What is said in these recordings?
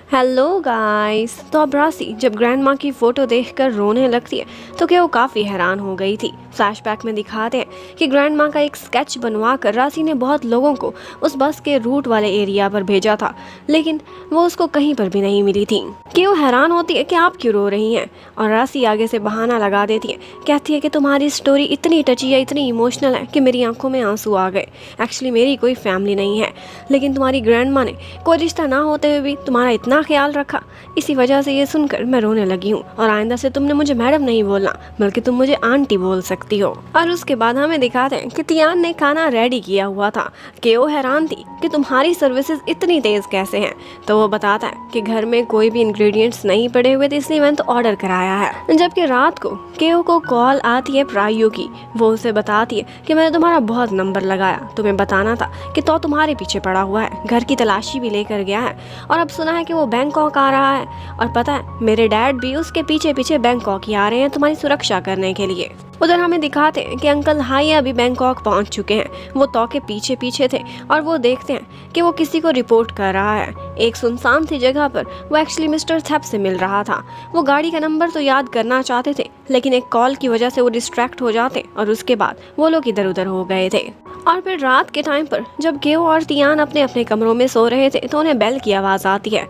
Hello guys. तो अब राशि जब ग्रैंड माँ की फोटो देखकर रोने लगती है तो क्या वो काफ़ी हैरान हो गई थी। फ्लैशबैक में दिखाते हैं कि ग्रैंड माँ का एक स्केच बनवाकर राशि ने बहुत लोगों को उस बस के रूट वाले एरिया पर भेजा था, लेकिन वो उसको कहीं पर भी नहीं मिली थी। कि वो हैरान होती है कि आप क्यों रो रही हैं, और राशि आगे से बहाना लगा देती है। कहती है कि तुम्हारी स्टोरी इतनी टची है, इतनी इमोशनल है कि मेरी आंखों में आंसू आ गए। एक्चुअली मेरी कोई फैमिली नहीं है, लेकिन तुम्हारी ग्रैंड माँ ने कोई रिश्ता ना होते हुए भी तुम्हारा इतना ख्याल रखा, इसी वजह से ये सुनकर मैं रोने लगी हूँ। और आइंदा से तुमने मुझे मैडम नहीं बोलना, बल्कि तुम मुझे आंटी बोल सकती हो। और उसके बाद हमें दिखाते हैं कि तियान ने खाना रेडी किया हुआ था। कि वो हैरान थी कि तुम्हारी सर्विसेज इतनी तेज कैसे हैं। तो वो बताता है कि घर में कोई भी इंग्रेडिएंट्स नहीं पड़े हुए थे, इसलिए मैंने तो ऑर्डर कराया है। जबकि रात को केओ को कॉल आती है प्रायु की। वो उसे बताती है कि मैंने तुम्हारा बहुत नंबर लगाया, तुम्हें बताना था कि तो तुम्हारे पीछे पड़ा हुआ है, घर की तलाशी भी लेकर गया है, और अब सुना है कि वो बैंकॉक आ रहा है। और पता है मेरे डैड भी उसके पीछे पीछे बैंकॉक ही आ रहे हैं तुम्हारी सुरक्षा करने के लिए। उधर हमें दिखाते हैं कि अंकल हाइया भी बैंकॉक पहुंच चुके हैं। वो तो के पीछे पीछे थे और वो देखते हैं कि वो किसी को रिपोर्ट कर रहा है। एक सुनसान सी जगह पर वो एक्चुअली मिस्टर थेप से मिल रहा था। वो गाड़ी का नंबर तो याद करना चाहते थे, लेकिन एक कॉल की वजह से वो डिस्ट्रैक्ट हो जाते और उसके बाद वो लोग इधर उधर हो गए थे। और फिर रात के टाइम पर जब केओ और तियान अपने अपने कमरों में सो रहे थे तो उन्हें बेल की आवाज आती है।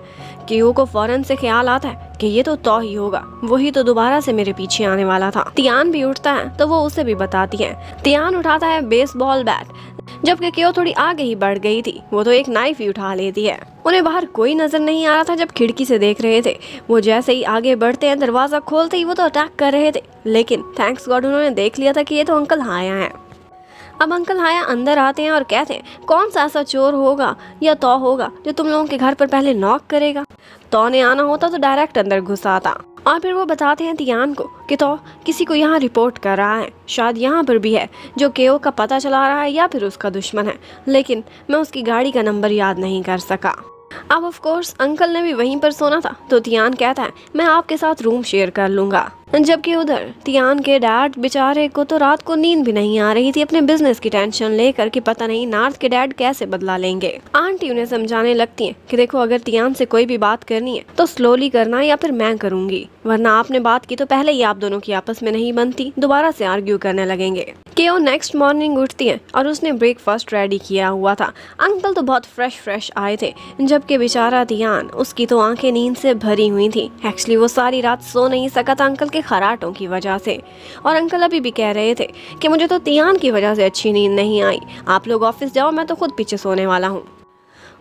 केओ को फौरन से ख्याल आता है कि ये तो ही होगा, वही तो दोबारा से मेरे पीछे आने वाला था। तियान भी उठता है तो वो उसे भी बताती है। तियान उठाता है बेसबॉल बैट, जबकि केओ थोड़ी आगे ही बढ़ गई थी। वो तो एक नाइफ ही उठा लेती है। उन्हें बाहर कोई नजर नहीं आ रहा था जब खिड़की से देख रहे थे। वो जैसे ही आगे बढ़ते हैं, दरवाजा खोलते ही वो तो अटैक कर रहे थे, लेकिन थैंक्स गॉड उन्होंने देख लिया था कि ये तो अंकल हाया है। अब अंकल हाया अंदर आते हैं और कहते हैं कौन सा ऐसा चोर होगा या तो होगा जो तुम लोगों के घर पर पहले नॉक करेगा। तो ने आना होता तो डायरेक्ट अंदर घुस आता। और फिर वो बताते हैं तियान को कि तो किसी को यहाँ रिपोर्ट कर रहा है, शायद यहाँ पर भी है जो केओ का पता चला रहा है या फिर उसका दुश्मन है, लेकिन मैं उसकी गाड़ी का नंबर याद नहीं कर सका। अब ऑफ कोर्स अंकल ने भी वहीं पर सोना था, तो तियान कहता है मैं आपके साथ रूम शेयर कर लूंगा। जबकि उधर तियान के डैड बेचारे को तो रात को नींद भी नहीं आ रही थी, अपने बिजनेस की टेंशन लेकर कि पता नहीं नार्थ के डैड कैसे बदला लेंगे। आंटी उन्हें समझाने लगती है कि देखो अगर तियान से कोई भी बात करनी है तो स्लोली करना या फिर मैं करूंगी, वरना आपने बात की तो पहले ही आप दोनों की आपस में नहीं बनती, दोबारा से आर्ग्यू करने लगेंगे। केओ नेक्स्ट मॉर्निंग उठती है और उसने ब्रेकफास्ट रेडी किया हुआ था। अंकल तो बहुत फ्रेश आए थे, जबकि बेचारा तियान उसकी तो आंखें नींद से भरी हुई थी। एक्चुअली वो सारी रात सो नहीं सका था अंकल के खराटों की वजह से। और अंकल अभी भी कह रहे थे कि मुझे तो तियान की वजह से अच्छी नींद नहीं आई, आप लोग ऑफिस जाओ, मैं तो खुद पीछे सोने वाला हूँ।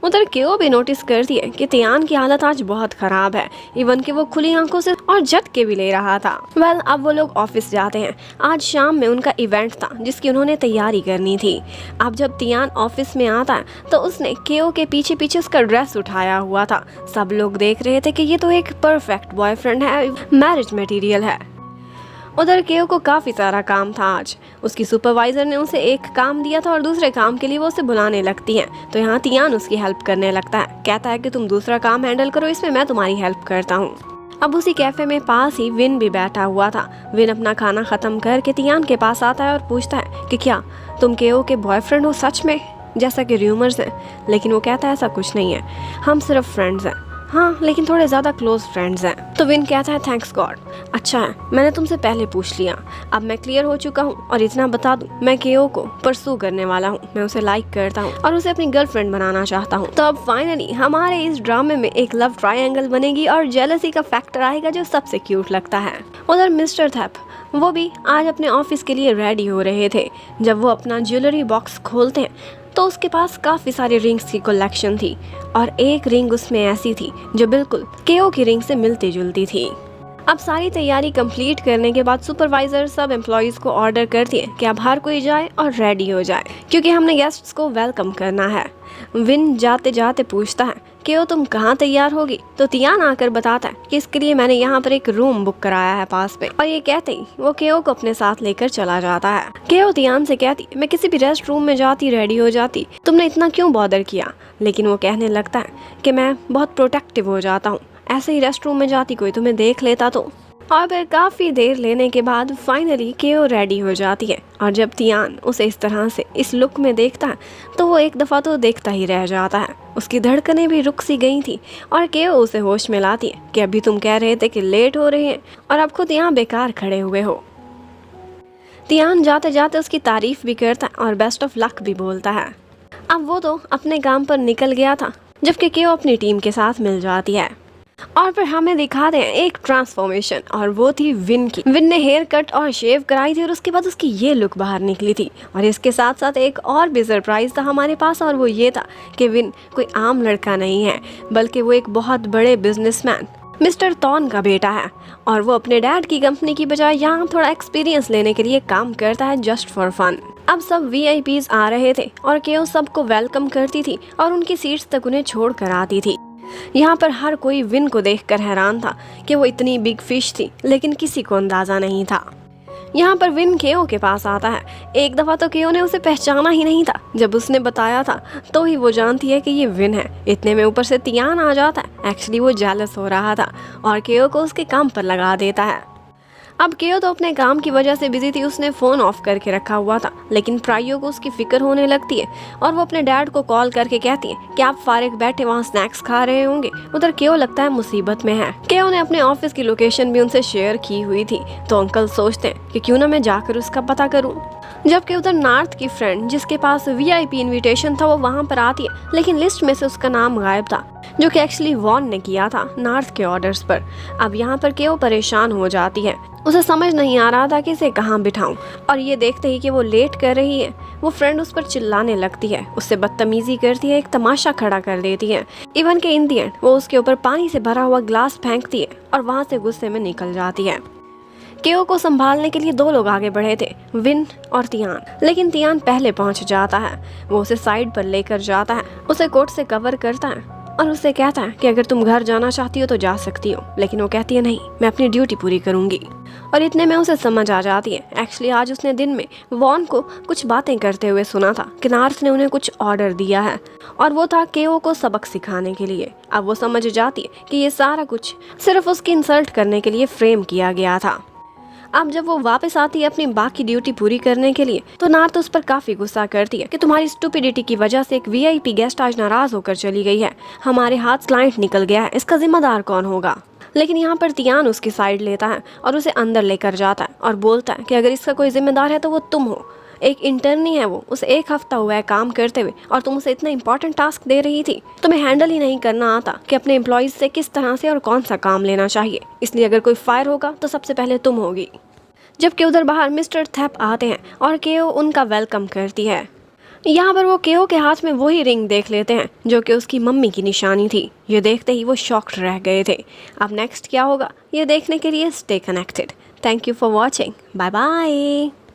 उधर केओ भी नोटिस करती है कि तियान की हालत आज बहुत खराब है, इवन कि वो खुली आंखों से और झटके भी ले रहा था। वेल अब वो लोग ऑफिस जाते हैं। आज शाम में उनका इवेंट था जिसकी उन्होंने तैयारी करनी थी। अब जब तियान ऑफिस में आता है तो उसने केओ के पीछे पीछे उसका ड्रेस उठाया हुआ था। सब लोग देख रहे थे कि ये तो एक परफेक्ट बॉयफ्रेंड है, मैरिज मटेरियल है। उधर केओ को काफ़ी सारा काम था आज। उसकी सुपरवाइजर ने उसे एक काम दिया था और दूसरे काम के लिए वो उसे बुलाने लगती है, तो यहाँ तियान उसकी हेल्प करने लगता है। कहता है कि तुम दूसरा काम हैंडल करो, इसमें मैं तुम्हारी हेल्प करता हूँ। अब उसी कैफे में पास ही विन भी बैठा हुआ था। विन अपना खाना खत्म करके तियान के पास आता है और पूछता है कि क्या तुम केओ के बॉयफ्रेंड हो सच में, जैसा कि र्यूमर्स हैं। लेकिन वो कहता है ऐसा कुछ नहीं है, हम सिर्फ फ्रेंड्स हैं। हाँ, लेकिन थोड़े ज़्यादा क्लोज फ्रेंड्स हैं। तो विन कहता है थैंक्स गॉड, अच्छा है मैंने तुमसे पहले पूछ लिया, अब मैं क्लियर हो चुका हूँ। और इतना बता दूँ, मैं केओ को परसू करने वाला हूँ, मैं उसे लाइक करता हूँ और उसे अपनी गर्लफ्रेंड बनाना चाहता हूँ। तो अब फाइनली हमारे इस ड्रामे में एक लव ट्रायंगल बनेगी और जेलसी का फैक्टर आएगा जो सबसे क्यूट लगता है। उधर मिस्टर थेप वो भी आज अपने ऑफिस के लिए रेडी हो रहे थे। जब वो अपना ज्वेलरी बॉक्स खोलते हैं तो उसके पास काफ़ी सारी रिंग्स की कलेक्शन थी, और एक रिंग उसमें ऐसी थी जो बिल्कुल केओ की रिंग से मिलती जुलती थी। अब सारी तैयारी कंप्लीट करने के बाद सुपरवाइजर सब एम्प्लॉयज़ को ऑर्डर करती है कि अब हर कोई जाए और रेडी हो जाए, क्योंकि हमने गेस्ट्स को वेलकम करना है। विन जाते जाते पूछता है केओ तुम कहाँ तैयार होगी, तो तियान आकर बताता है कि इसके लिए मैंने यहाँ पर एक रूम बुक कराया है पास में। और ये कहते ही वो केओ को अपने साथ लेकर चला जाता है। केओ तियान से कहती मैं किसी भी रेस्ट रूम में जाती रेडी हो जाती, तुमने इतना क्यों बॉदर किया। लेकिन वो कहने लगता है कि मैं बहुत प्रोटेक्टिव हो जाता हूँ, ऐसे ही रेस्ट रूम में जाती कोई तुम्हें देख लेता तो। और फिर काफ़ी देर लेने के बाद फाइनली केओ रेडी हो जाती है और जब तियान उसे इस तरह से इस लुक में देखता है तो वो एक दफ़ा तो देखता ही रह जाता है। उसकी धड़कनें भी रुक सी गई थी और केओ उसे होश में लाती है कि अभी तुम कह रहे थे कि लेट हो रहे हैं और अब खुद यहाँ बेकार खड़े हुए हो। तियान जाते जाते उसकी तारीफ भी करता है और बेस्ट ऑफ लक भी बोलता है। अब वो तो अपने काम पर निकल गया था जबकि केओ अपनी टीम के साथ मिल जाती है और फिर हमें दिखा दें एक ट्रांसफॉर्मेशन और वो थी विन की। विन ने हेयर कट और शेव कराई थी और उसके बाद उसकी ये लुक बाहर निकली थी और इसके साथ साथ एक और भी सरप्राइज था हमारे पास और वो ये था कि विन कोई आम लड़का नहीं है बल्कि वो एक बहुत बड़े बिजनेसमैन मिस्टर तॉन का बेटा है और वो अपने डैड की कंपनी की बजाय यहाँ थोड़ा एक्सपीरियंस लेने के लिए काम करता है जस्ट फॉर फन। अब सब VIPs आ रहे थे और केओ सबको वेलकम करती थी और उनकी सीट्स तक उन्हें छोड़ कर आती थी। यहाँ पर हर कोई विन को देखकर हैरान था कि वो इतनी बिग फिश थी लेकिन किसी को अंदाजा नहीं था। यहाँ पर विन केओ के पास आता है। एक दफ़ा तो केओ ने उसे पहचाना ही नहीं था, जब उसने बताया था तो ही वो जानती है कि ये विन है। इतने में ऊपर से तियान आ जाता है। एक्चुअली वो जेलस हो रहा था और केओ को उसके काम पर लगा देता है। अब केओ तो अपने काम की वजह से बिजी थी, उसने फ़ोन ऑफ करके रखा हुआ था लेकिन प्राइयो को उसकी फिक्र होने लगती है और वो अपने डैड को कॉल करके कहती है कि आप फारिग बैठे वहाँ स्नैक्स खा रहे होंगे। उधर केओ लगता है मुसीबत में है। केओ ने अपने ऑफिस की लोकेशन भी उनसे शेयर की हुई थी तो अंकल सोचते हैं कि क्यों ना मैं जाकर उसका पता करूँ। जबकि उधर नार्थ की फ्रेंड जिसके पास VIP इनविटेशन था वो वहाँ पर आती है लेकिन लिस्ट में से उसका नाम गायब था जो कि एक्चुअली वॉन ने किया था नार्थ के ऑर्डर्स पर। अब यहाँ पर केओ परेशान हो जाती है, उसे समझ नहीं आ रहा था कि इसे कहाँ बिठाऊं और ये देखते ही कि वो लेट कर रही है वो फ्रेंड उस पर चिल्लाने लगती है, उससे बदतमीजी करती है, एक तमाशा खड़ा कर देती है। इवन के इन दी एंड वो उसके ऊपर पानी से भरा हुआ ग्लास फेंकती है और वहाँ से गुस्से में निकल जाती है। केओ को संभालने के लिए दो लोग आगे बढ़े थे, विन और तियान, लेकिन तियान पहले पहुंच जाता है। वो उसे साइड पर लेकर जाता है, उसे कोट से कवर करता है और उसे कहता है कि अगर तुम घर जाना चाहती हो तो जा सकती हो, लेकिन वो कहती है नहीं, मैं अपनी ड्यूटी पूरी करूंगी। और इतने में उसे समझ आ जाती है एक्चुअली आज उसने दिन में वॉन को कुछ बातें करते हुए सुना था कि नार्थ ने उन्हें कुछ ऑर्डर दिया है और वो था केओ को सबक सिखाने के लिए। अब वो समझ जाती है कि ये सारा कुछ सिर्फ उसकी इंसल्ट करने के लिए फ्रेम किया गया था। अब जब वो वापस आती है अपनी बाकी ड्यूटी पूरी करने के लिए तो नार्थ उस पर काफी गुस्सा करती है कि तुम्हारी स्टूपिडिटी की वजह से एक VIP गेस्ट आज नाराज होकर चली गई है, हमारे हाथ क्लाइंट निकल गया है, इसका जिम्मेदार कौन होगा। लेकिन यहाँ पर तियान उसकी साइड लेता है और उसे अंदर लेकर जाता है और बोलता है कि अगर इसका कोई जिम्मेदार है तो वो तुम हो, एक इंटर्न ही है वो, उसे 1 हफ्ता हुआ है काम करते हुए और तुम उसे इतना इंपॉर्टेंट टास्क दे रही थी, तुम्हें हैंडल ही नहीं करना आता कि अपने एम्प्लॉयज से किस तरह से और कौन सा काम लेना चाहिए, इसलिए अगर कोई फायर होगा तो सबसे पहले तुम होगी। जबकि उधर बाहर मिस्टर थैप आते हैं और केओ उनका वेलकम करती है। यहाँ पर वो केओ के हाथ में वही रिंग देख लेते हैं जो कि उसकी मम्मी की निशानी थी। ये देखते ही वो शॉक्ड रह गए थे। अब नेक्स्ट क्या होगा ये देखने के लिए stay connected. Thank you for watching, bye bye.